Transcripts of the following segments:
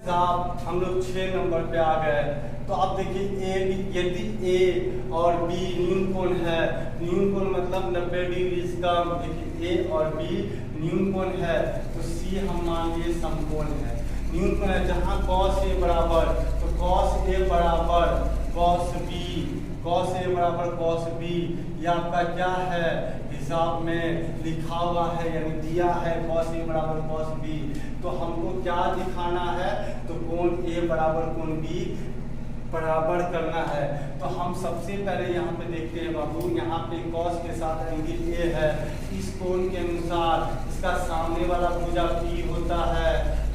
साहब हम लोग 6 नंबर पे आ गए। तो आप देखिए यदि ए और बी न्यून कोण है, न्यून कोण मतलब 90 डिग्री इसका, देखिए ए और बी न्यून कोण है तो सी हम मान लिए समकोण है। न्यून कोण है जहाँ cos ए बराबर, तो cos ए बराबर cos बी, cos ए बराबर cos बी, ये आपका क्या है हिसाब में लिखा हुआ है, यानी दिया है cos ए बराबर cos बी। तो हमको क्या दिखाना है, तो कोण ए बराबर कोण बी बराबर करना है। तो हम सबसे पहले यहाँ पे देखते हैं बाबू, यहाँ पे cos के साथ एंगल ए है, इस कोण के अनुसार इसका सामने वाला भुजा P होता है,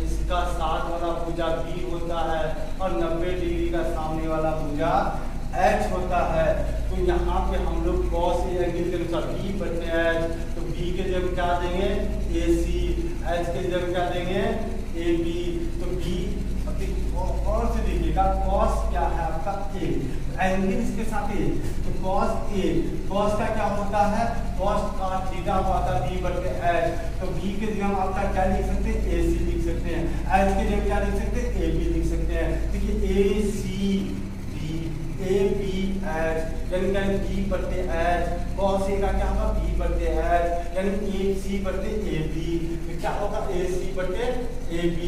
इसका साथ वाला भुजा B होता है और 90 डिग्री का सामने वाला भुजा H होता है। तो यहाँ पे हम लोग cos ए एंगल के अनुसार B बटे H, तो B के जगह क्या देंगे AC, H के जगह क्या देंगे AB। तो B और से देखिएगा cos क्या है आपका A, एंगल इसके साथ A, तो cos A, cos का क्या होता है cos का थीटा होता है B बटे H। तो B के जगह हम आपका क्या लिख सकते हैं AC लिख सकते हैं, H के जगह क्या लिख सकते हैं AB लिख सकते हैं। देखिए ACB ABH यानी B बटे H, cos A का क्या होगा B बटे H यानी AC बटे AB, तो क्या होगा AC बटे AB।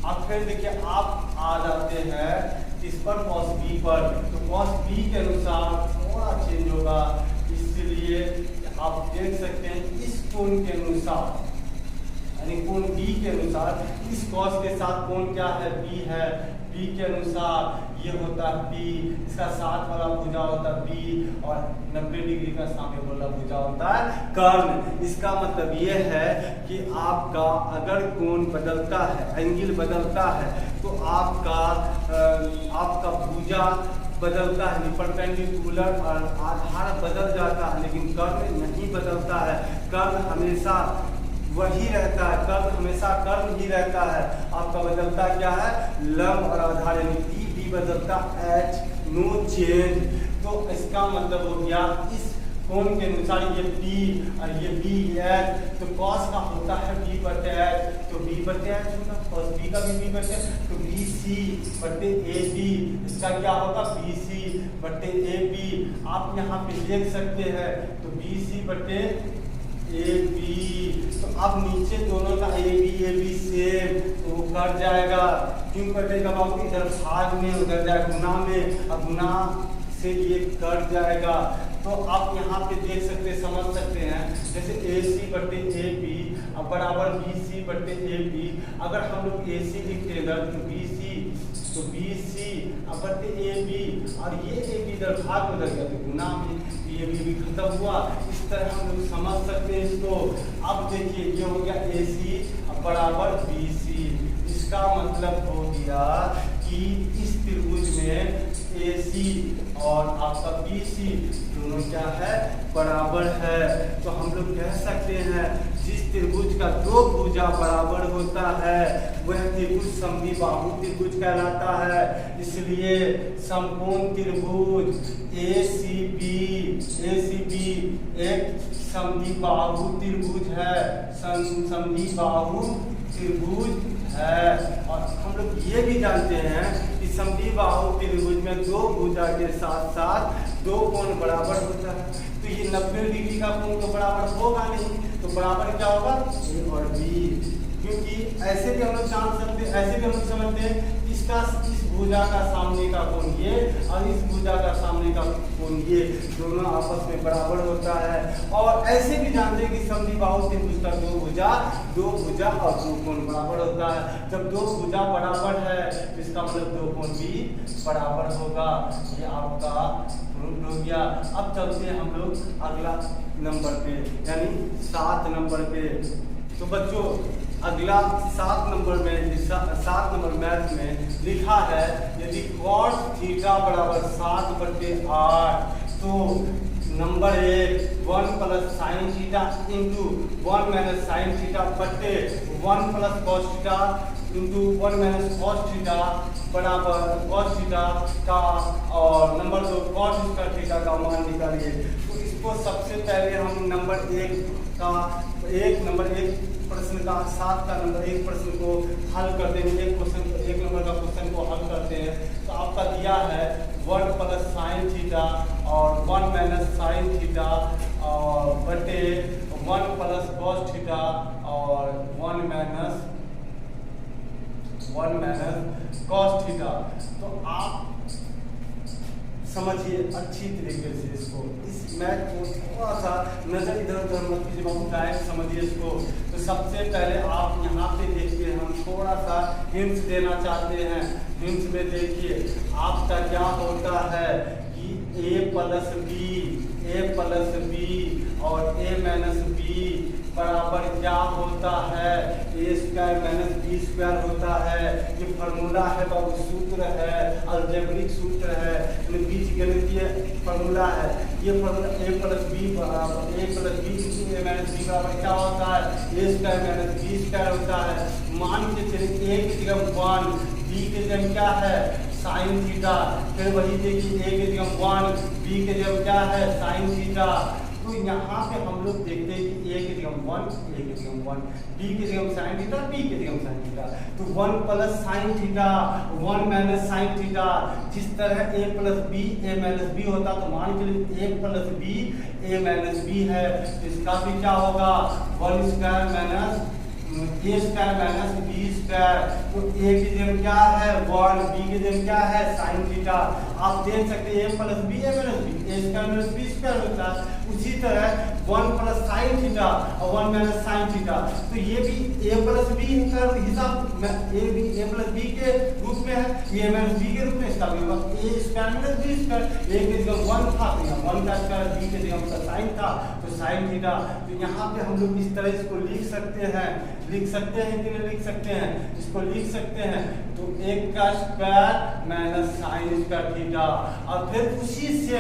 अब फिर देखिए आप आ जाते हैं इस पर cos B पर, तो cos B के अनुसार थोड़ा चेंज होगा, इसलिए आप देख सकते हैं इस कोण के अनुसार यानी कोण B के अनुसार इस cos के साथ कोण क्या है B है, B के अनुसार ये होता है P, इसका साथ वाला भुजा होता है B और 90 डिग्री का सामने वाला भुजा होता है कर्ण। इसका मतलब ये है कि आपका अगर कोण बदलता है, एंगल बदलता है, तो आपका भुजा बदलता है, परपेंडिकुलर और आधार बदल जाता है, लेकिन कर्ण नहीं बदलता है। कर्ण हमेशा वही रहता है, कर्ण हमेशा कर्ण ही रहता है। आपका बदलता क्या है लंब और आधार, यानी B बदलता H, नो चेंज। तो इसका मतलब हो गया इस कोण के अनुसार ये P और ये B H, तो cos का होता है B बटे H, तो B बटे H होगा, cos B का भी B बटे, तो BC बटे AB, इसका क्या होगा BC बटे AB। आप यहाँ पे देख सकते हैं तो BC बटे AB, तो अब नीचे दोनों का AB सेम, तो वो कट जाएगा। क्यों कटेगा बाबू, इधर भाग में उधर जाए गुना में, अब गुना से ये कट जाएगा। तो आप यहाँ पे देख सकते समझ सकते हैं, जैसे AC बटे AB अब बराबर BC बटे AB। अगर हम लोग AC लिखते हैं तो BC, तो BC अब बटे AB और ये AB इधर भाग में उधर गया तो गुना में ये भी खत्म हुआ। इस तरह हम लोग समझ सकते हैं इसको। अब देखिए ये हो गया AC अब बराबर BC, इसका मतलब हो गया कि इस त्रिभुज में AC और आपका BC दोनों क्या है बराबर है। तो हम लोग कह सकते हैं जिस त्रिभुज का दो भुजा बराबर होता है वह त्रिभुज समद्विबाहु त्रिभुज कहलाता है। इसलिए समकोण त्रिभुज ACB एक समद्विबाहु त्रिभुज है, समद्विबाहु त्रिभुज है। और हम लोग ये भी जानते हैं कि समद्विबाहु त्रिभुज में दो भुजा के साथ साथ दो कोण बराबर होता है, तो ये 90 डिग्री का कोण तो बराबर होगा नहीं, तो बराबर क्या होगा A और B। क्योंकि ऐसे भी हम लोग जान सकते, ऐसे भी हम लोग समझते हैं इसका इस भुजा का सामने का कोण ये और इस भुजा का सामने का कोण ये दोनों आपस में बराबर होता है। और ऐसे भी जानते हैं कि समद्विबाहु त्रिभुज का दो भुजा और दो कोण बराबर होता है। जब दो भुजा बराबर है तो इसका मतलब दो कोण भी बराबर होगा। ये आपका प्रूफ हो गया। अब चलते हैं हम लोग अगला नंबर पे, यानी 7 नंबर पे। तो बच्चों अगला 7 नंबर में 7 नंबर मैथ में लिखा है यदि cos थीटा बराबर 7 बटे 8, तो number 1 plus sine theta into 1 minus sine theta बटे 1 plus cos theta into 1 minus cos theta बराबर cos थीटा का, और नंबर 2 cos स्क्वायर थीटा का मान निकालिए। तो इस इसको सबसे पहले हम नंबर 1 प्रश्न का 7 का नंबर 1 प्रश्न को हल करते हैं। एक नंबर का क्वेश्चन को हल करते हैं। तो आपका दिया है 1 प्लस साइन थीटा और 1 माइनस साइन थीटा और बटे 1 प्लस कॉस थीटा और 1 माइनस कॉस थीटा। तो आप समझिए अच्छी तरीके से इसको, इस मैथ को थोड़ा सा नजर इधर उधर मत कीजिए बाबू, डायरेक्ट समझिए इसको। तो सबसे पहले आप यहाँ पे देखिए, हम थोड़ा सा हिंट्स देना चाहते हैं। हिंट्स में देखिए आपका क्या होता है कि a प्लस बी और a माइनस बी बराबर क्या होता है, ए स्क्वायर माइनस बी स्क्वायर होता है। ये फार्मूला है बाबू, सूत्र है, अलजेब्रिक सूत्र है, बीजगणितीय फार्मूला है। ये फार्मूला ए प्लस बी इंटू ए माइनस बी बराबर क्या होता है, ए स्क्वायर माइनस बी स्क्वायर होता है। मान के चलिए ए की जगह 1, बी की जगह क्या है साइन थीटा, फिर वही देखिए ए की जगह 1, बी की जगह क्या है साइन थीटा। तो यहाँ पे हम लोग देखते हैं कि ए की जगह 1, बी की जगह साइन थीटा, बी की जगह साइन थीटा। तो 1 plus sine theta 1 minus sine theta. जिस तरह ए प्लस बी ए माइनस बी होता, तो मान के लिए ए प्लस बी ए माइनस बी है, इसका भी क्या होगा 1 स्क्वायर माइनस ए स्क्वायर माइनस बी स्क्वायर। तो ए की जगह क्या है 1, बी की जगह क्या है साइन थीटा। आप देख सकते हैं ए प्लस बी ए माइनस बी, ए स्क्वायर माइनस बी स्क्वायर होता है। उसी तरह 1 प्लस साइन थीटा और 1 माइनस साइन थीटा। तो ये भी a प्लस बी का हिसाब में ए प्लस बी के रूप में है, ये माइनस बी के रूप में, इसका भी होगा ए स्क्वायर माइनस बी स्क्वायर। ए की जगह 1 था तो यहाँ 1 का स्क्वायर, बी की जगह उसका साइन था तो साइन थीटा। तो यहाँ पे हम लोग इस तरह इसको लिख सकते हैं कि नहीं लिख सकते हैं, इसको लिख सकते हैं। तो 1 का square minus sine square theta. और फिर उसी से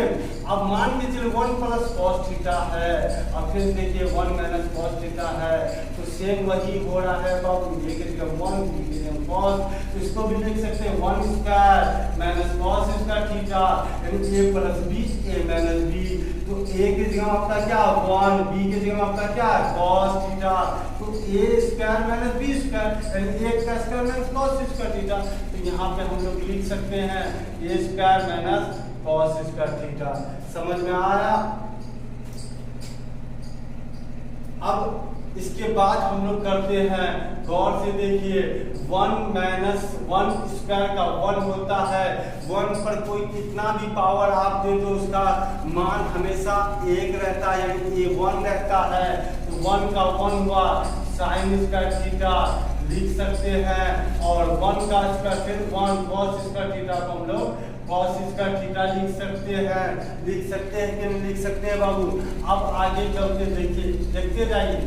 अब मान के चलिए 1 प्लस कॉस थीटा है, और फिर देखिए 1 माइनस कॉस थीटा है। तो सेम वही हो रहा है बाबू, ए की जगह 1, बी की जगह कॉस। तो इसको भी लिख सकते हैं 1 square minus cos square theta, यानी ए प्लस बी ए माइनस बी। तो ए की जगह आपका क्या 1, बी की जगह आपका क्या है कॉस थीटा। तो a square minus b square, यानी 1 का square minus cos square theta. तो यहाँ पे हम लोग लिख सकते हैं a square minus cos square theta. समझ में आया? अब इसके बाद हम लोग करते हैं, गौर से देखिए 1 माइनस 1 स्क्वायर का 1 होता है। 1 पर कोई कितना भी पावर आप दे दो उसका मान हमेशा 1 रहता है, यानी ये 1 रहता है। तो 1 का 1 हुआ साइन स्क्वायर थीटा लिख सकते हैं, और 1 का स्क्वायर फिर 1 कॉस स्क्वायर थीटा को हम लोग कॉस स्क्वायर थीटा लिख सकते हैं कि नहीं लिख सकते हैं बाबू। अब आगे चलते देखिए, देखते जाइए,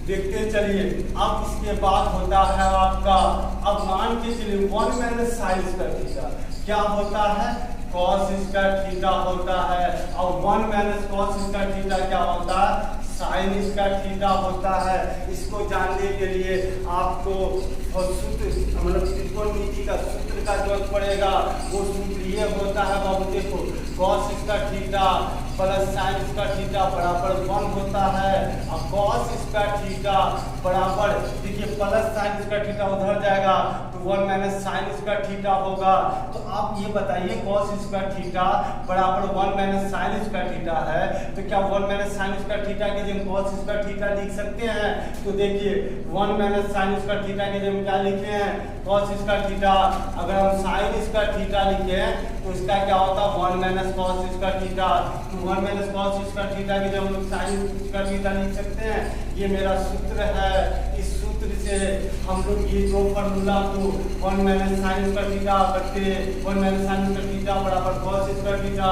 देखते चलिए। अब इसके बाद होता है आपका, अब मान के चलिए 1 माइनस साइन स्क्वायर थीटा क्या होता है कॉस स्क्वायर थीटा होता है, और 1 माइनस कॉस स्क्वायर थीटा क्या होता है साइन स्क्वायर थीटा होता है। इसको जानने के लिए आपको सूत्र मतलब त्रिकोणमिति का सूत्र का जरूरत पड़ेगा। वो सूत्र ये होता है बाबू, देखो cos square theta plus sine square theta बराबर 1 होता है, और कॉस स्क्वायर थीटा बराबर देखिए प्लस साइन स्क्वायर थीटा उधर जाएगा तो 1 माइनस साइन स्क्वायर थीटा होगा। तो आप ये बताइए कॉस स्क्वायर थीटा बराबर 1 माइनस साइन स्क्वायर थीटा है, तो क्या 1 माइनस साइन स्क्वायर थीटा के जगह कॉस स्क्वायर थीटा लिख सकते हैं? तो देखिए 1 माइनस साइन स्क्वायर थीटा के जगह क्या लिखे हैं कॉस स्क्वायर थीटा। अगर हम साइन स्क्वायर थीटा लिखे तो इसका क्या होता है 1 माइनस कॉस स्क्वायर थीटा। तो 1 माइनस कॉस स्क्वायर थीटा के जब हम लोग साइन स्क्वायर थीटा लिख सकते हैं। ये मेरा सूत्र है, इस सूत्र से हम लोग ये दो फार्मूला को 1 माइनस साइन स्क्वायर थीटा बटे 1 माइनस साइन स्क्वायर थीटा बराबर cos square theta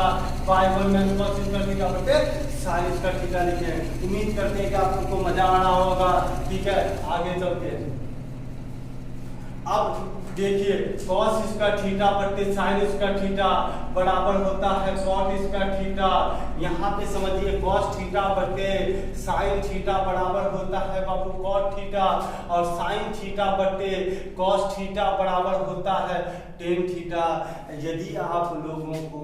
by 1 minus cos square theta बटे साइन स्क्वायर थीटा लिखे। उम्मीद करते हैं कि आप लोगों को मजा आ रहा होगा। ठीक है, आगे चलते हैं। अब देखिए कॉस स्क्वायर थीटा बट्टे साइन स्क्वायर थीटा बराबर होता है कॉट स्क्वायर थीटा। यहाँ पे समझिए कॉस थीटा बट्टे साइन थीटा बराबर होता है बाबू कॉट थीटा, और साइन थीटा बट्टे कॉस थीटा बराबर होता है टेन थीटा। यदि आप लोगों को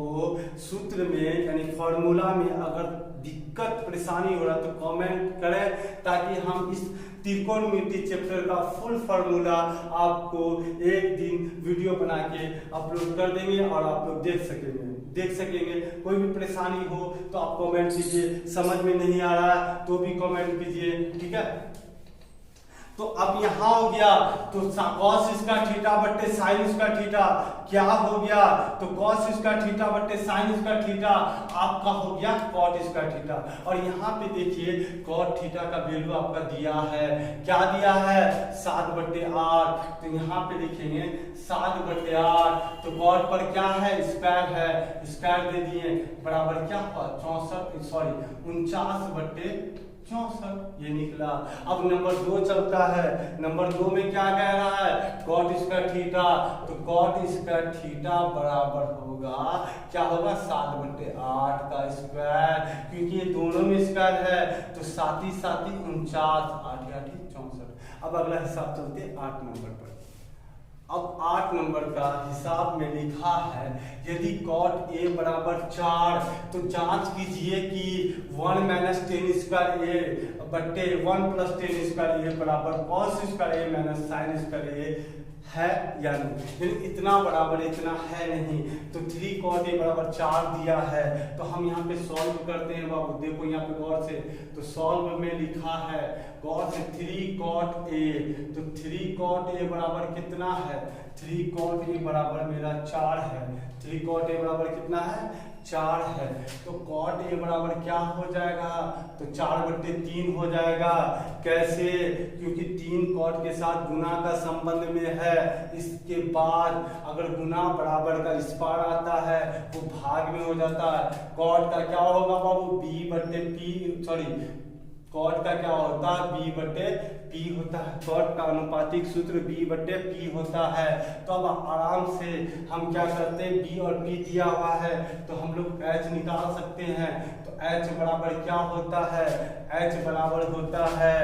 सूत्र में यानी फॉर्मूला में अगर दिक्कत परेशानी हो रहा तो कमेंट करें, ताकि हम इस त्रिकोणमिति चैप्टर का फुल फार्मूला आपको एक दिन वीडियो बना के अपलोड कर देंगे और आप लोग देख सकेंगे। कोई भी परेशानी हो तो आप कमेंट कीजिए, समझ में नहीं आ रहा तो भी कमेंट कीजिए, ठीक है। तो अब यहाँ हो गया तो cos स्क्वायर थीटा बट्टे साइन स्क्वायर थीटा क्या हो गया, तो cos स्क्वायर थीटा बट्टे साइन स्क्वायर थीटा आपका हो गया cot स्क्वायर थीटा। और यहाँ पे देखिए cot थीटा का वैल्यू आपका दिया है, क्या दिया है 7/8। तो यहाँ पे देखेंगे 7/8, तो cot पर क्या है स्क्वायर है, स्क्वायर दे दिए बराबर क्या हुआ 49/64 ये निकला। अब नंबर 2 चलता है, नंबर 2 में क्या कह रहा है cot स्क्वायर थीटा, तो cot स्क्वायर थीटा बराबर होगा क्या होगा 7/8 का स्क्वायर, क्योंकि ये दोनों में स्क्वायर है तो 7 × 7 = 49, 8 × 8 = 64। अब अगला हिसाब चलते 8 नंबर पर। अब 8 नंबर का हिसाब में लिखा है यदि cot a बराबर 4, तो जांच कीजिए कि 1 - 10 स्क्वायर a बट्टे 1 + 10 स्क्वायर a बराबर cos square a - sin square a है या नहीं। यानी इतना बराबर इतना है नहीं, तो 3 cot a बराबर 4 दिया है। तो हम यहाँ पे सॉल्व करते हैं बाबू, देखो यहाँ पे गौर से, तो सॉल्व में लिखा है गौर से 3 cot a, तो 3 cot a बराबर कितना है, 3 cot a बराबर मेरा 4 है। 3 cot a बराबर कितना है 4 है, तो cot a बराबर क्या हो जाएगा, तो 4/3 हो जाएगा। कैसे, क्योंकि 3 cot के साथ गुना का संबंध में है। इसके बाद अगर गुना बराबर का इस पार आता है वो भाग में हो जाता है। cot का क्या होगा बाबू cot का क्या होता है b/p होता है। cot का अनुपातिक सूत्र b/p होता है। तो अब आराम से हम क्या करते हैं, b और p दिया हुआ है तो हम लोग h निकाल सकते हैं। तो h बराबर क्या होता है, h बराबर होता है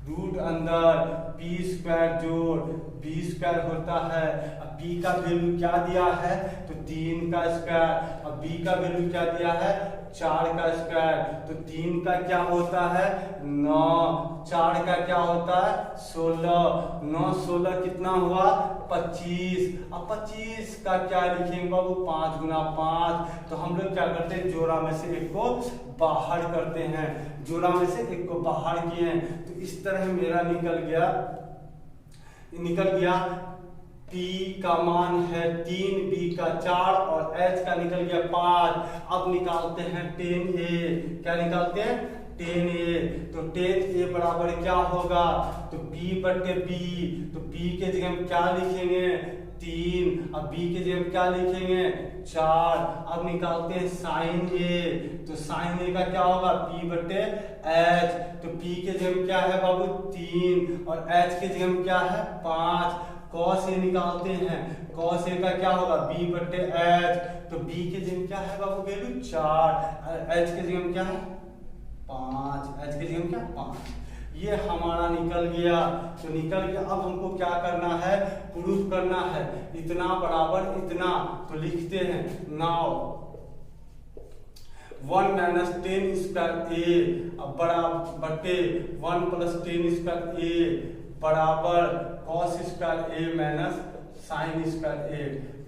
रूट अंदर p² जोड़ b² होता है। अब p का वैल्यू क्या दिया है, तो 3 का स्क्वायर, और b का वैल्यू क्या दिया है 4 का स्क्वायर। तो 3 का क्या होता है 9, 4 का क्या होता है 16, 9 16 कितना हुआ 25। अब 25 का क्या लिखेंगे बाबू 5 × 5। तो हम लोग क्या करते हैं, जोड़ा में से एक को बाहर करते हैं, जोड़ा में से एक को बाहर किए हैं। तो इस तरह मेरा निकल गया P का मान है 3, B का 4 और H का निकल गया 5। अब निकालते हैं 10A, क्या निकालते हैं 10A। तो 10A बराबर क्या होगा, तो P/B, तो P के जगह हम क्या लिखेंगे 3, अब B के जगह क्या लिखेंगे 4। अब निकालते हैं sin A, तो sin A का क्या होगा P/H, तो P के जगह क्या है बाबू 3 और H के जगह क्या है 5। cos A निकालते हैं, cos A का क्या होगा B/H, तो B के जगह क्या है बाबू वैल्यू 4, H के जगह क्या है 5, H के जगह क्या 5। ये हमारा निकल गया, तो निकल गया। अब हमको क्या करना है, प्रूफ करना है, इतना बराबर इतना। तो लिखते हैं नाउ 1 - 10 स्क्वायर a बट्टे 1 + 10 स्क्वायर a बराबर cos square a - sin square a।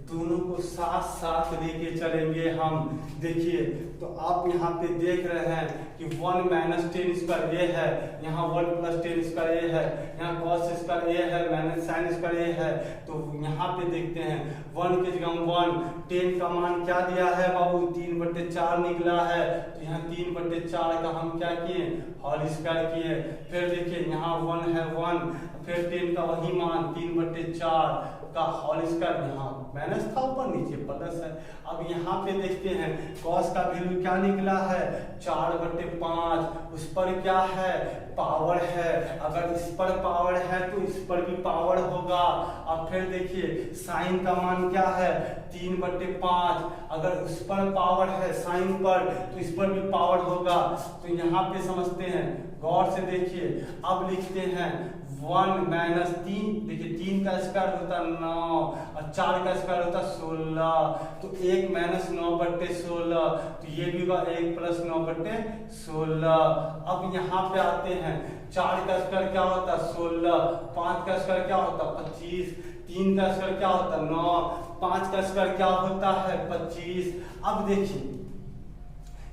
दोनों को साथ साथ लेके चलेंगे हम। देखिए तो आप यहाँ पे देख रहे हैं कि 1 - 10 स्क्वायर a है, यहाँ 1 + 10 स्क्वायर a है, यहाँ cos स्क्वायर a है - sin स्क्वायर a है। तो यहाँ पे देखते हैं 1 के जगह 1, 10 का मान क्या दिया है बाबू 3/4 निकला है। तो यहाँ 3/4 का हम क्या किए होल स्क्वायर किए। फिर देखिए यहाँ 1 है 1, फिर 10 का वही मान 3/4 का होल स्क्वायर, यहाँ माइनस था ऊपर, नीचे प्लस है। अब यहाँ पे देखते हैं कॉस का वैल्यू क्या निकला है 4/5, उस पर क्या है पावर है, अगर इस पर पावर है तो इस पर भी पावर होगा। अब फिर देखिए साइन का मान क्या है 3/5, अगर उस पर पावर है साइन पर तो इस पर भी पावर होगा। तो यहाँ पे समझते हैं, गौर से देखिए। अब लिखते हैं 1 - 3, देखिए 3 का स्क्वायर होता 9 और 4 का स्क्वायर होता 16, तो 1 - 9/16, तो ये भी होगा 1 + 9/16। अब यहाँ पे आते हैं, 4 का स्क्वायर क्या होता 16, 5 का स्क्वायर क्या होता 25, 3 का स्क्वायर क्या होता 9, 5 का स्क्वायर क्या होता है 25। अब देखिए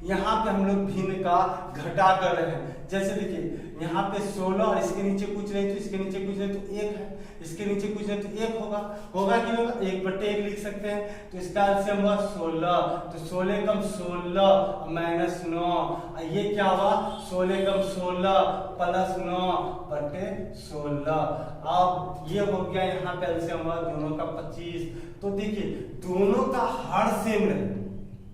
यहाँ पे हम लोग भिन्न का घटा कर रहे हैं। जैसे देखिए यहाँ पे 16 और इसके नीचे कुछ नहीं तो इसके नीचे कुछ नहीं तो 1 है, इसके नीचे कुछ नहीं तो 1 होगा, होगा कि नहीं होगा 1/1 लिख सकते हैं। तो इसका एलसीएम हुआ 16, तो 16 कम 16 माइनस 9, ये क्या हुआ 16 कम 16 प्लस 9/16। अब ये हो गया, यहाँ पे एलसीएम हुआ दोनों का 25। तो देखिए दोनों का हर सेम रहे,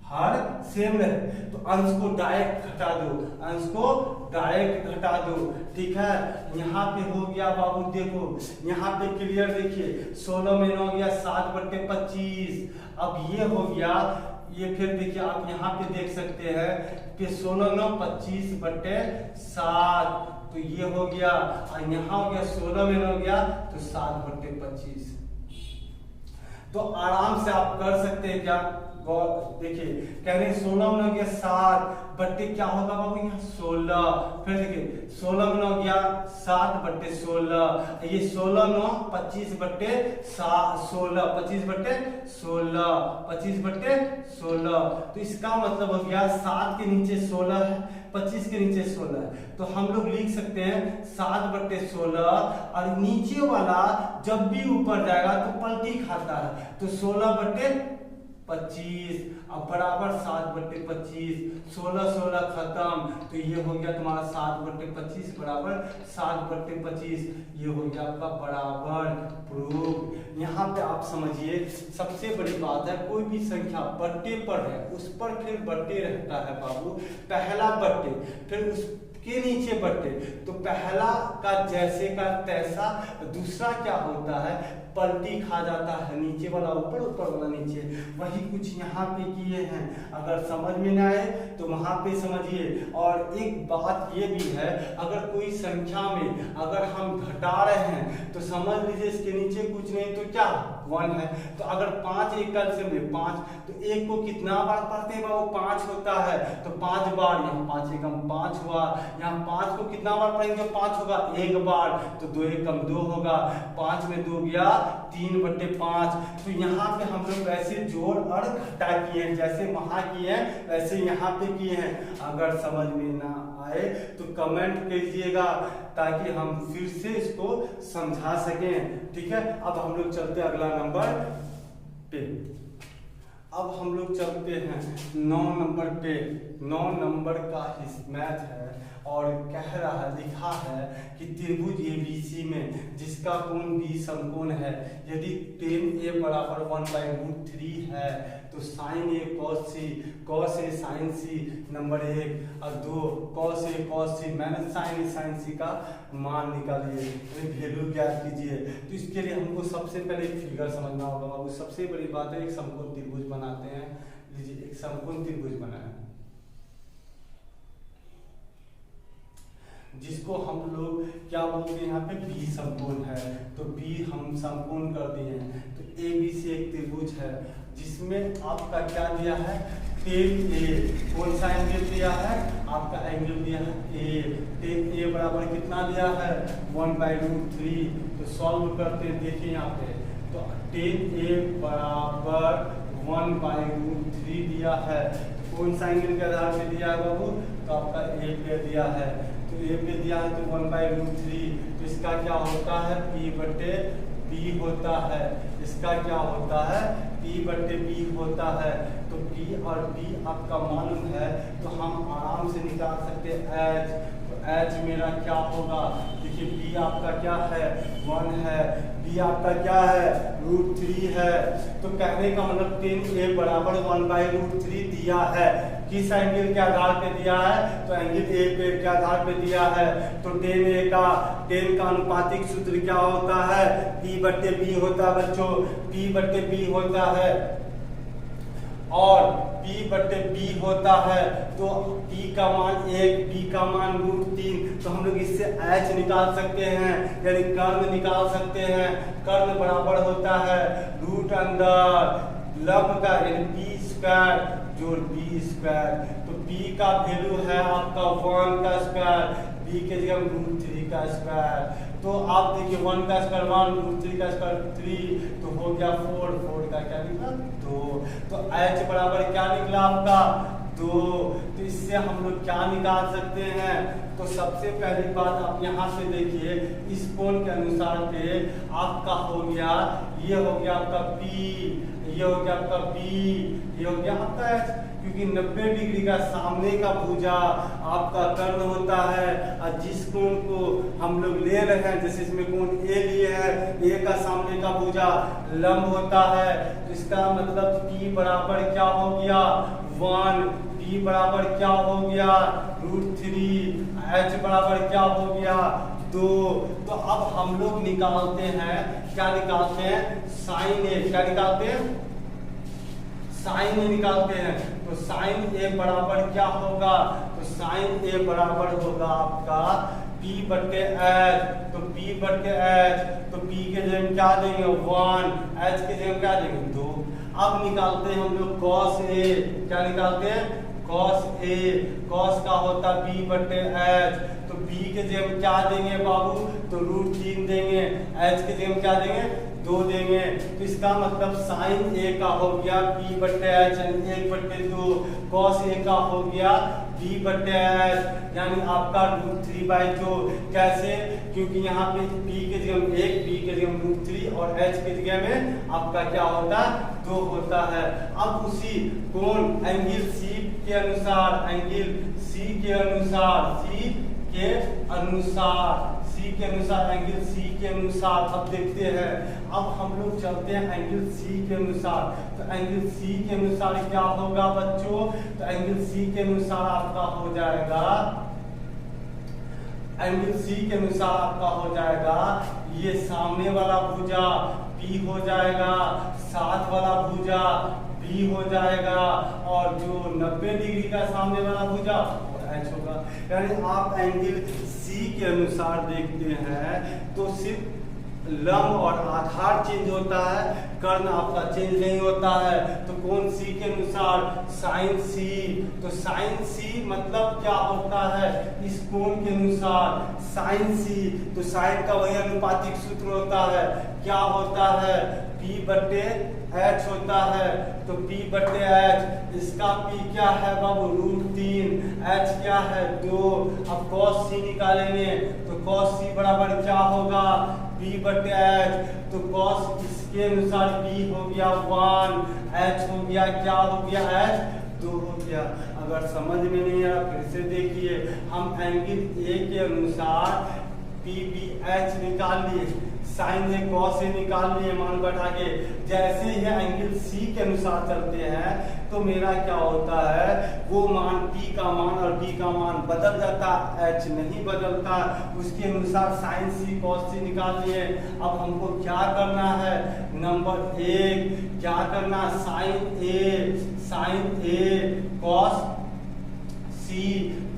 हर सेम रहे, तो अंश को डायरेक्ट घटा दो, अंश को डायरेक्ट घटा दो, ठीक है। यहाँ पे हो गया बाबू, देखो यहाँ पे क्लियर देखिए 16 में 9 गया 7/25। अब ये हो गया, ये फिर देखिए आप यहाँ पे देख सकते हैं कि 16 9 25/7, तो ये हो गया, और यहाँ हो गया 16 में 9 गया तो 7/25। तो आराम से आप कर सकते हैं क्या, देखिए कह रहे 16 में 9 गया 7 क्या होगा बाबू यहाँ 16, फिर देखिए 16 में 9 गया 7/16, ये 16 9 25/16, 25/16, तो इसका मतलब हो गया 7 के नीचे 16 है, 25 के नीचे 16 है, तो हम लोग लिख सकते हैं 7/16, और नीचे वाला जब भी ऊपर जाएगा तो पलटी खाता है, तो 16/25 अब बराबर 7/25, 16 16 खत्म, तो ये हो गया तुम्हारा 7/25 बराबर 7/25, ये हो गया आपका बराबर प्रूफ। यहाँ पे आप समझिए सबसे बड़ी बात है, कोई भी संख्या बट्टे पर है उस पर फिर बट्टे रहता है बाबू, पहला बट्टे फिर उसके नीचे बट्टे, तो पहला का जैसे का तैसा, दूसरा क्या होता है पलटी खा जाता है, नीचे वाला ऊपर ऊपर वाला नीचे। वही कुछ यहाँ पे किए हैं, अगर समझ में ना आए तो वहां पे समझिए। और एक बात ये भी है, अगर कोई संख्या में अगर हम घटा रहे हैं तो समझ लीजिए इसके नीचे कुछ नहीं तो क्या 1 है, तो अगर 5 एक से में 5, तो 1 को कितना बार पढ़ते हैं बाबू 5 होता है, तो 5 बार, यहाँ 5 एकम 5 हुआ, यहाँ 5 को कितना बार पढ़ेंगे 5 होगा 1 बार, तो 2 एकम 2 होगा, 5 में 2 गया 3/5। तो यहाँ पे हम लोग वैसे जोड़ और घटा किए हैं, जैसे वहां किए हैं वैसे यहाँ पे किए हैं। अगर समझ में ना आए तो कमेंट कीजिएगा ताकि हम फिर से इसको समझा सकें, ठीक है। अब हम लोग चलते हैं अगला नंबर पे। अब हम लोग चलते हैं 9 नंबर पे। 9 नंबर का मैथ है और कह रहा है, लिखा है कि त्रिभुज ABC में जिसका कोण B समकोण है, यदि tan A बराबर 1/√3 है तो sin A cos A sin C number 1, और 2 cos A cos C minus sin A sin C का मान निकालिए, वैल्यू ज्ञात कीजिए। तो इसके लिए हमको सबसे पहले एक फिगर समझना होगा बाबू। सबसे बड़ी बात है, एक समकोण त्रिभुज बनाते हैं। लीजिए एक समकोण त्रिभुज बनाए जिसको हम लोग क्या बोलते हैं, यहाँ पे B समकोण है, तो B हम समकोण कर दिए हैं। तो ABC एक त्रिभुज है जिसमें आपका क्या दिया है tan A, कौन सा एंगल दिया है आपका एंगल दिया है A, tan A बराबर कितना दिया है 1/√3। तो सॉल्व करते हैं, देखिए यहाँ पे, तो tan A बराबर 1/√3 दिया है, कौन सा एंगल के आधार पे दिया है बाबू, तो आपका A पे दिया है, तो A पे दिया है तो 1/√3, तो इसका क्या होता है P/B होता है, इसका क्या होता है P/B होता है। तो P और B आपका मालूम है, तो हम आराम से निकाल सकते हैं H, तो एच मेरा क्या होगा, देखिए बी आपका क्या है 1 है, बी आपका क्या है √3 है। तो कहने का मतलब 10a बराबर 1/√3 दिया है। किस एंगल के आधार पे दिया है, तो एंगल ए पे के आधार पे दिया है। तो 10 का अनुपातिक सूत्र क्या होता है, P/B होता है बच्चों, P/B होता है और P/B होता है। तो P का मान 1, B का मान √3। तो हम लोग इससे H निकाल सकते हैं, यानी कर्ण निकाल सकते हैं। कर्ण बराबर होता है रूट अंदर लंब का यानी P² जोड़ B²। तो P का वैल्यू है आपका 1 का स्क्वायर, B के जगह √3 का स्क्वायर। तो आप देखिए 1 का स्क्वायर 1, √3 का स्क्वायर 3, तो हो गया 4, 4 का क्या निकला 2। तो H बराबर क्या निकला आपका 2। तो इससे हम लोग क्या निकाल सकते हैं, तो सबसे पहली बात आप यहाँ से देखिए इस कोण के अनुसार पे आपका हो गया, ये हो गया आपका P, ये हो गया आपका B, ये हो गया आपका H। क्योंकि 90 डिग्री का सामने का भुजा आपका कर्ण होता है, और जिस कोण को हम लोग ले रहे हैं, जैसे इसमें कोण ए लिए है, ए का सामने का भुजा लंब होता है। तो इसका मतलब P बराबर क्या हो गया 1, P बराबर क्या हो गया √3, H बराबर क्या हो गया 2। तो अब हम लोग निकालते हैं, क्या निकालते हैं साइन ए, क्या निकालते हैं साइन ए निकालते हैं। तो साइन ए बराबर क्या होगा, तो साइन ए बराबर होगा आपका P/H। तो P/H, तो P के जगह क्या देंगे 1, H के जगह क्या देंगे 2। अब निकालते हैं हम लोग cos A, क्या निकालते हैं cos A, cos का होता P/H। तो B के जगह क्या देंगे बाबू, तो √3 देंगे, H के जगह क्या देंगे 2 देंगे। तो इसका मतलब साइन A का हो गया P/H यानी 1/2, cos A का हो गया P/H यानी आपका √3/2। कैसे, क्योंकि यहाँ पे P के जगह 1, B के जगह √3 और H के जगह में आपका क्या होता है 2 होता है। अब उसी कोण एंगल C के अनुसार, एंगल C के अनुसार, C के अनुसार एंगल C के अनुसार अब देखते हैं। अब हम लोग चलते हैं एंगल C के अनुसार। तो एंगल C के अनुसार क्या होगा बच्चों, तो एंगल C के अनुसार आपका हो जाएगा, एंगल C के अनुसार आपका हो जाएगा ये सामने वाला भुजा P हो जाएगा, साथ वाला भुजा B हो जाएगा, और जो 90 डिग्री का सामने वाला भुजा H होगा। यानी आप एंगल C के अनुसार देखते हैं तो सिर्फ लंब और आधार चेंज होता है, कर्ण आपका चेंज नहीं होता है। तो कोण C के अनुसार साइन C, तो साइन C मतलब क्या होता है, इस कोण के अनुसार साइन C, तो साइन का वही अनुपातिक सूत्र होता है, क्या होता है P/H होता है। तो P/H, इसका P क्या है बाबू √3, H क्या है 2। अब cos C निकालेंगे, तो cos C बराबर क्या होगा P/H। तो cos इसके अनुसार P हो गया 1, H हो गया क्या हो गया H 2 हो गया। अगर समझ में नहीं आया फिर से देखिए, हम एंगल A के अनुसार P/H निकाल लिए, साइन A cos A निकाल लिए मान बैठा के। जैसे ही एंगल C के अनुसार चलते हैं तो मेरा क्या होता है, वो मान P का मान और B का मान बदल जाता, H नहीं बदलता। उसके अनुसार साइन C cos C निकाल लिए। अब हमको क्या करना है, नंबर 1 क्या करना, sine A cos C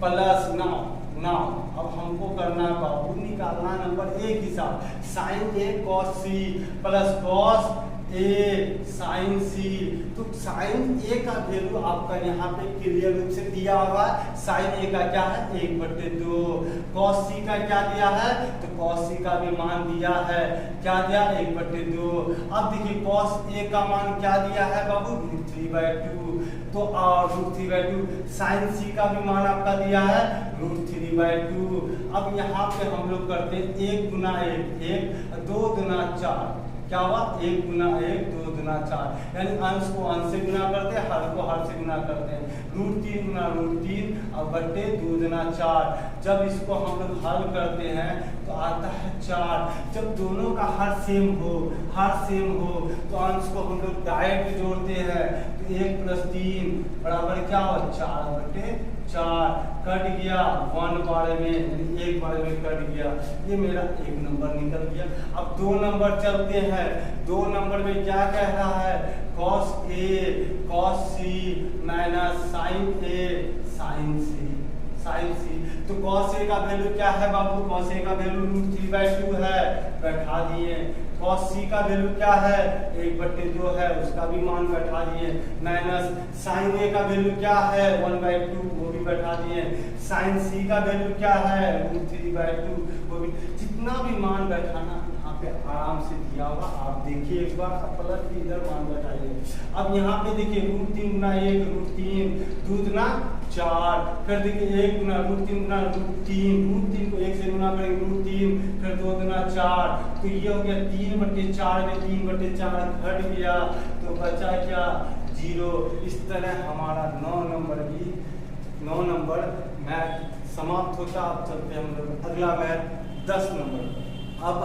plus now अब हमको करना है बाबू निकालना नंबर 1 हिसाब, sine A cos C plus cos A sine C। तो साइन A का वैल्यू आपका यहाँ पे क्लियर रूप से दिया होगा, साइन A का क्या है 1/2, cos C का क्या दिया है, तो cos C का भी मान दिया है, क्या दिया 1/2। अब देखिए cos A का मान क्या दिया है बाबू √3/2, तो √3/2 साइन C का भी मान आपका दिया है √3/2। अब यहाँ पे हम लोग करते हैं 1 गुना 1, 1 2 गुना 4, क्या हुआ 1 गुना 1 2 गुना 4, यानी अंश को अंश से गुना करते हैं, हर को हर से गुना करते हैं, √3 गुना √3 और बट्टे 2 गुना 4। जब इसको हम लोग हल करते हैं तो आता है 4। जब दोनों का हर सेम हो तो अंश को हम लोग डायरेक्ट जोड़ते हैं, तो 1 + 3 बराबर क्या हो 4/4, कट गया 1 बार में, यानी 1 बार में कट गया, ये मेरा 1 नंबर निकल गया। अब 2 नंबर चलते हैं। 2 नंबर में क्या कह रहा है, cos A cos C minus sin A sin C। तो cos A का वैल्यू क्या है बाबू, cos A का वैल्यू √3/2 है, बैठा दिए। cos C का वैल्यू क्या है 1/2 है, उसका भी मान बैठा दिए, माइनस sin A का वैल्यू क्या है 1/2, वो भी बैठा दिए। sin C का वैल्यू क्या है √3/2, वो भी। जितना भी मान बैठाना यहाँ पे आराम से दिया होगा, आप देखिए एक बार, आप पलट के इधर मान बैठाइए। अब यहाँ पे देखिए √3 गुना 1 √3, 2 गुना 4, फिर देखिए 1 गुना √3 गुना √3 को 1 से गुना करेंगे √3, फिर 2 गुना 4, तो ये हो गया 3/4 में 3/4 घट गया, तो बचा क्या 0। इस तरह हमारा 9 नंबर मैथ समाप्त होता। अब चलते हैं हम लोग अगला मैथ 10 नंबर। अब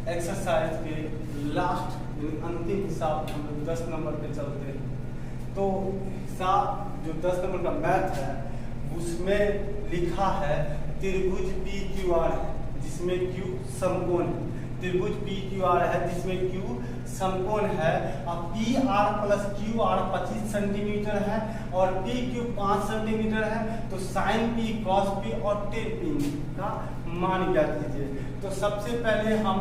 एक्सरसाइज के लास्ट अंतिम हिसाब हम लोग 10 नंबर पे चलते हैं। तो हिसाब जो 10 नंबर का मैथ है उसमें लिखा है त्रिभुज PQR है जिसमें Q समकोण है, त्रिभुज PQR है जिसमें Q समकोण है। अब PR + QR 25 सेंटीमीटर है और PQ 5 सेंटीमीटर है, तो sin P cos P और tan P का मान ज्ञात कीजिए। तो सबसे पहले हम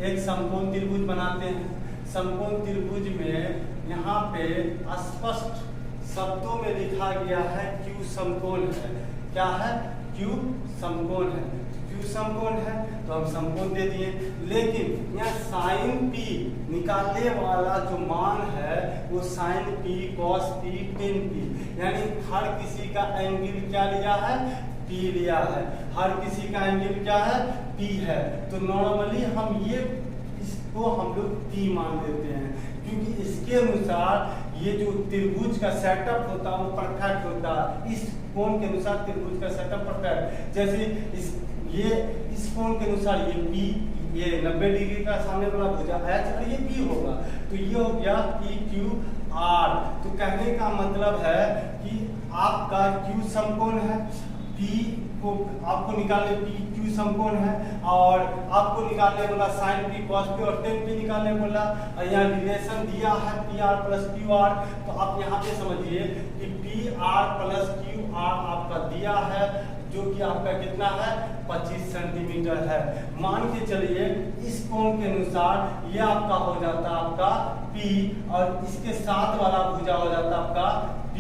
एक समकोण त्रिभुज बनाते हैं। समकोण त्रिभुज में यहाँ पे स्पष्ट शब्दों में लिखा गया है Q समकोण है। क्या है Q समकोण है, Q समकोण है तो हम समकोण दे दिए। लेकिन यहाँ sin P निकालने वाला जो मान है वो sin P cos P tan P, यानी हर किसी का एंगल क्या लिया है P लिया है, हर किसी का एंगल क्या है P है। तो नॉर्मली हम इसको हम लोग P मान देते हैं, क्योंकि इसके अनुसार ये जो त्रिभुज का सेटअप होता है वो परफेक्ट होता है। इस कोण के अनुसार त्रिभुज का सेटअप परफेक्ट, जैसे इस कोण के अनुसार ये P, ये 90 डिग्री का सामने वाला भुजा H और ये P होगा, तो ये हो गया PQR। तो कहने का मतलब है कि आपका Q समकोण है, P को आपको निकालने PQ समकोण है, और आपको निकालने बोला sin P cos P और tan P निकालने बोला। और यहाँ रिलेशन दिया है PR + QR, तो आप यहाँ पे समझिए कि PR + QR आपका दिया है, जो कि आपका कितना है 25 सेंटीमीटर है। मान के चलिए इस कोण के अनुसार ये आपका हो जाता आपका P और इसके साथ वाला भुजा हो जाता आपका P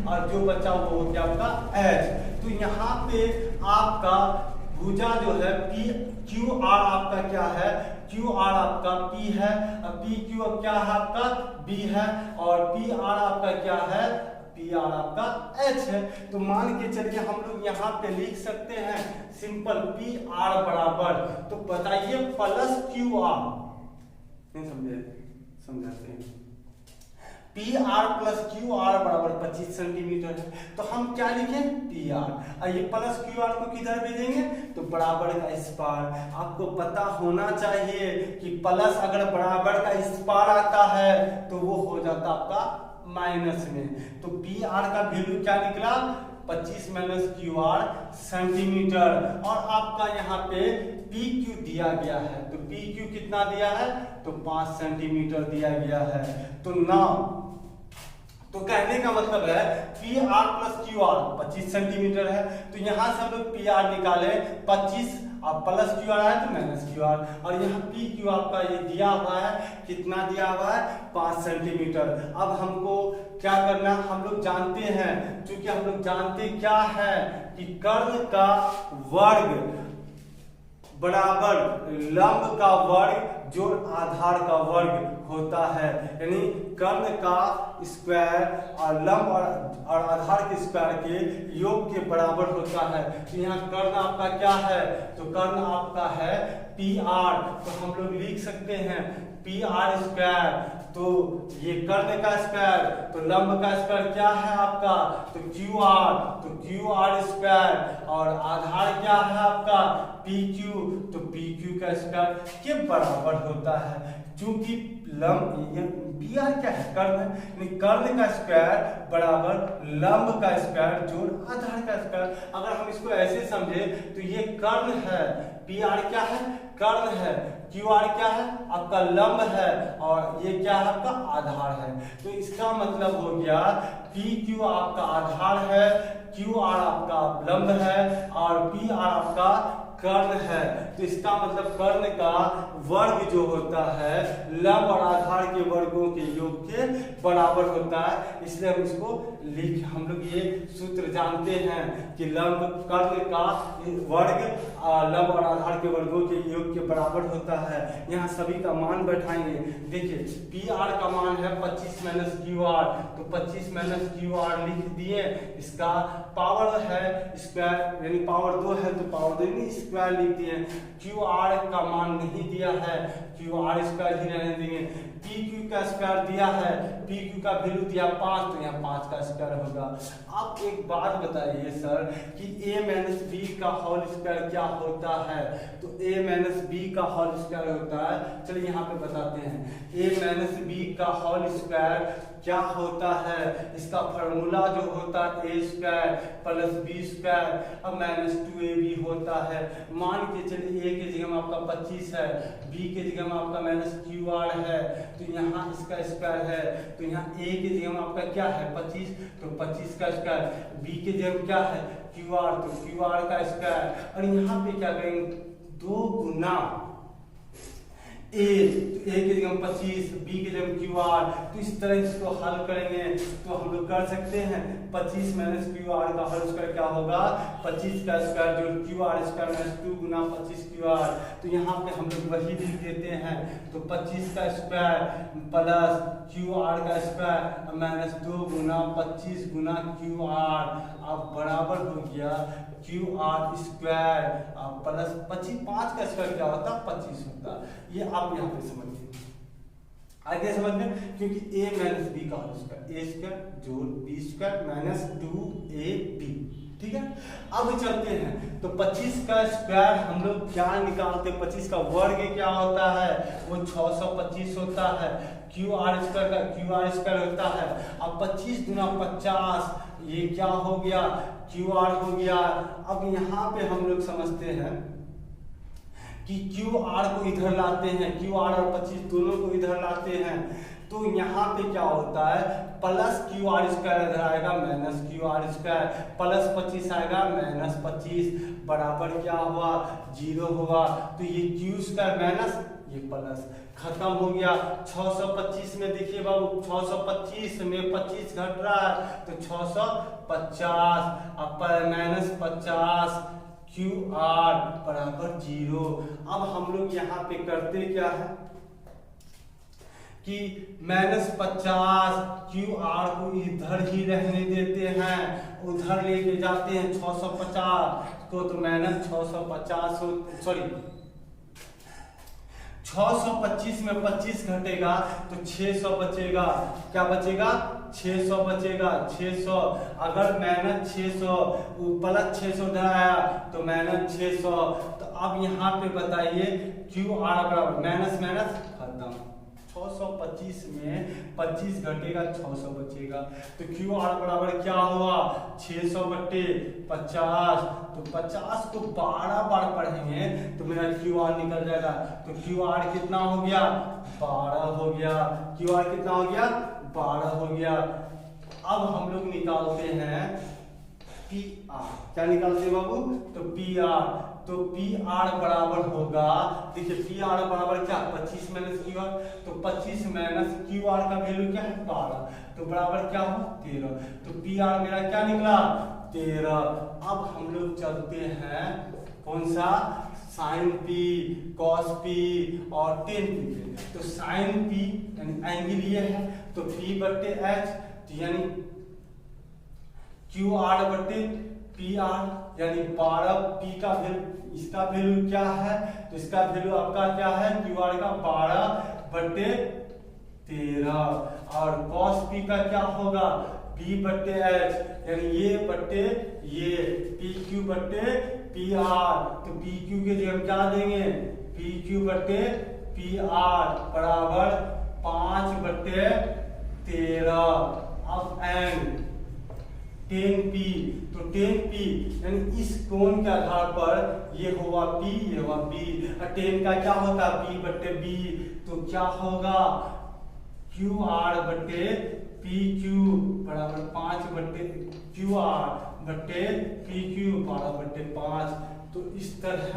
और जो बचा वो हो गया आपका H। तो यहाँ पे आपका भुजा जो है QR आपका क्या है, QR आपका P है, PQ अब क्या है आपका B है, और PR आपका क्या है PR आपका H है। तो मान के चलिए हम लोग यहाँ पे लिख सकते हैं सिंपल PR बराबर, तो बताइए +QR, नहीं समझाते हैं, PR + QR बराबर 25 सेंटीमीटर है। तो हम क्या लिखें PR, और ये +QR को किधर भेजेंगे तो बराबर का स्क्वायर। आपको पता होना चाहिए कि प्लस अगर बराबर का स्क्वायर आता है तो वो हो जाता आपका माइनस में। तो PR का वैल्यू क्या निकला 25 - QR सेंटीमीटर, और आपका यहाँ पे PQ दिया गया है, तो PQ कितना दिया है तो 5 सेंटीमीटर दिया गया है। तो तो कहने का मतलब है PR + QR 25 सेंटीमीटर है, तो यहाँ से हम लोग PR निकाले 25 और +QR है तो -QR, और यहाँ PQ आपका ये दिया हुआ है, कितना दिया हुआ है 5 सेंटीमीटर। अब हमको क्या करना, हम लोग जानते हैं, क्योंकि हम लोग जानते क्या है कि कर्ण का वर्ग बराबर लंब का वर्ग जोड़ आधार का वर्ग होता है, यानी कर्ण का स्क्वायर और लंब और आधार के स्क्वायर के योग के बराबर होता है। तो यहाँ कर्ण आपका क्या है, तो कर्ण आपका है पी आर। तो हम लोग लिख सकते हैं पी आर स्क्वायर। तो ये कर्ण का स्क्वायर, तो लंब का स्क्वायर क्या है आपका, तो क्यू आर। तो क्यू आर स्क्वायर और आधार क्या है आपका पी क्यू। तो पी क्यू का स्क्वायर के बराबर होता है। चूंकि लंब बी आर क्या है, कर्ण, कर्ण का स्क्वायर बराबर लंब का स्क्वायर जोड़ आधार का स्क्वायर। अगर हम इसको ऐसे समझे तो ये कर्ण है, पी आर क्या है, कर्ण है, क्यू आर क्या है आपका लंब है, और ये क्या है आपका आधार है। तो इसका मतलब हो गया पी क्यू आपका आधार है, क्यू आर आपका लंब है, और पी आर आपका कर्ण है। तो इसका मतलब कर्ण का वर्ग जो होता है लंब और आधार के वर्गों के योग के बराबर होता है। इसलिए हम इसको हम लोग ये सूत्र जानते हैं कि लंब कर्ण का वर्ग लंब और आधार के वर्गों के योग के बराबर होता है। यहाँ सभी का मान बैठाएंगे। देखिए पी आर का मान है 25 माइनस क्यू आर। तो 25 माइनस क्यू आर लिख दिए। इसका पावर है स्क्वायर, यानी पावर 2 है तो पावर 2 स्क्वायर लिख दिए। क्यू आर का मान नहीं दिया है, क्यू आर स्क्वायर ही रहने देंगे। पी क्यू का स्क्वायर दिया है, पी क्यू का वैल्यू दिया 5, तो यहाँ 5 का स्क्वायर होगा। आप एक बात बताइए सर कि a माइनस बी का होल स्क्वायर क्या होता है, तो a माइनस बी का होल स्क्वायर होता है। चलिए यहाँ पे बताते हैं a माइनस बी का होल स्क्वायर क्या होता है। इसका फॉर्मूला जो होता है ए स्क्वायर प्लस बी स्क्वायर अब माइनस 2ab होता है। मान के चलिए a के जगह में आपका 25 है, b के जगह में आपका माइनस क्यू आर है, तो यहाँ इसका स्क्वायर है। तो यहाँ a के जगह में आपका क्या है 25, तो 25 का स्क्वायर, b के जगह में क्या है क्यू आर, तो क्यू आर का स्क्वायर। और यहाँ पे क्या करेंगे 2 गुना a, तो a के जगह 25, b के जगह क्यू आर। तो इस तरह इसको हल करेंगे तो हम लोग कर सकते हैं 25 माइनस क्यू आर का होल स्क्वायर क्या होगा 25 का स्क्वायर जो क्यू आर स्क्वायर माइनस 2 गुना 25 क्यू आर। तो यहाँ पे हम लोग वही लिख देते हैं। तो 25 का स्क्वायर प्लस क्यू आर का स्क्वायर माइनस 2 गुना 25 गुना क्यू आर अब बराबर हो गया क्यू आर स्क्वायर प्लस 25। 5 का स्क्वायर क्या होता 25 होता। ये आप यहाँ पे समझिए, आगे समझ में, क्योंकि a माइनस बी का होल स्क्वायर a स्क्वायर जोड़ b स्क्वायर माइनस 2ab। ठीक है, अब चलते हैं। तो 25 का स्क्वायर हम लोग क्या निकालते हैं, 25 का वर्ग क्या होता है वो 625 होता है। क्यू आर स्क्वायर का क्यू आर स्क्वायर होता है। अब 25 गुना 50 ये क्या हो गया क्यू आर हो गया। अब यहाँ पे हम लोग समझते हैं कि क्यू आर को इधर लाते हैं, क्यू आर और 25 दोनों को इधर लाते हैं। तो यहाँ पे क्या होता है प्लस क्यू आर स्क्वायर इधर आएगा minus Q R square, plus 25 आएगा माइनस 25 बराबर क्या हुआ 0 होगा। तो ये क्यू स्क्वायर माइनस ये प्लस खत्म हो गया। 625 में देखिए बाबू 625 में 25 घट रहा है तो 650 अब माइनस 50 क्यू आर बराबर 0। अब हम लोग यहाँ पे करते क्या है कि माइनस 50 क्यू आर को इधर ही रहने देते हैं, उधर लेके जाते हैं 650 को, तो माइनस 650 सॉरी 625 में 25 घटेगा तो 600 बचेगा। क्या बचेगा 600 बचेगा। 600 अगर माइनस 600 प्लस 600 उधर आया तो माइनस 600। तो अब यहाँ पे बताइए क्यू आर बराबर माइनस माइनस खत्म। 625 में 25 घटेगा 600 बचेगा। तो क्यू आर बराबर क्या हुआ 600 बटे 50। तो 50 को 12 बार पढ़ेंगे तो मेरा क्यू आर निकल जाएगा। तो क्यू आर कितना हो गया 12 हो गया। क्यू आर कितना हो गया 12 हो गया। अब हम लोग निकालते हैं पी आर। क्या निकालते हैं बाबू तो पी आर। तो पी आर बराबर होगा, देखिए पी आर बराबर क्या 25 माइनस क्यू आर। तो 25 माइनस क्यू आर का वैल्यू क्या है 12, तो बराबर क्या हो 13। तो पी आर मेरा क्या निकला 13। अब हम लोग चलते हैं कौन सा साइन पी, कॉस पी और टेन पी। तो साइन पी यानी एंगल ये है, तो पी बट्टे एच, तो यानी क्यू आर बट्टे पी आर, यानी 12 पी का वैल्यू, इसका वैल्यू क्या है, तो इसका वैल्यू आपका क्या है, क्यू आर का 12 बट्टे 13, और कॉस पी का क्या होगा, पी बट्टे एच, यानी ये बट्टे ये, पी क्यू बट्टे पी आर, तो पी क्यू के लिए हम क्या देंगे, पी क्यू बट्टे पी आर बराबर 5 बट्टे 13। अब एंड 10p, तो 10p यानी इस कोण के आधार पर ये होगा p, ये होगा b, और 10 का क्या होता है p बट्टे b, तो क्या होगा क्यू आर बट्टे पी क्यू बराबर 5 बट्टे क्यू आर बट्टे पी क्यू 12 बट्टे 5। तो इस तरह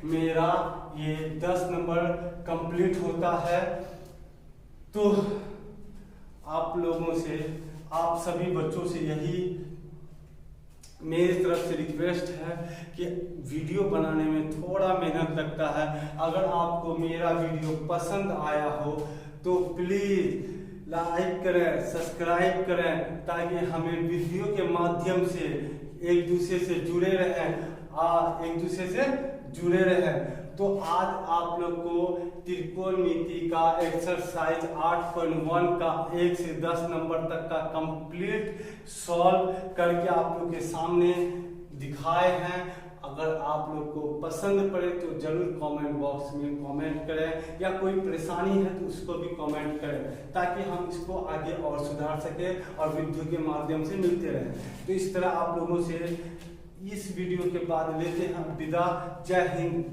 मेरा ये 10 नंबर कंप्लीट होता है। तो आप लोगों से, आप सभी बच्चों से यही मेरी तरफ से रिक्वेस्ट है कि वीडियो बनाने में थोड़ा मेहनत लगता है। अगर आपको मेरा वीडियो पसंद आया हो तो प्लीज़ लाइक करें, सब्सक्राइब करें, ताकि हमें वीडियो के माध्यम से एक दूसरे से जुड़े रहें। तो आज आप लोग को त्रिकोणमिति का एक्सरसाइज 8.1 का 1 से 10 नंबर तक का कंप्लीट सॉल्व करके आप लोग के सामने दिखाए हैं। अगर आप लोग को पसंद पड़े तो जरूर कमेंट बॉक्स में कमेंट करें, या कोई परेशानी है तो उसको भी कमेंट करें, ताकि हम इसको आगे और सुधार सकें और वीडियो के माध्यम से मिलते रहें। तो इस तरह आप लोगों से इस वीडियो के बाद लेते हैं विदा। जय हिंद।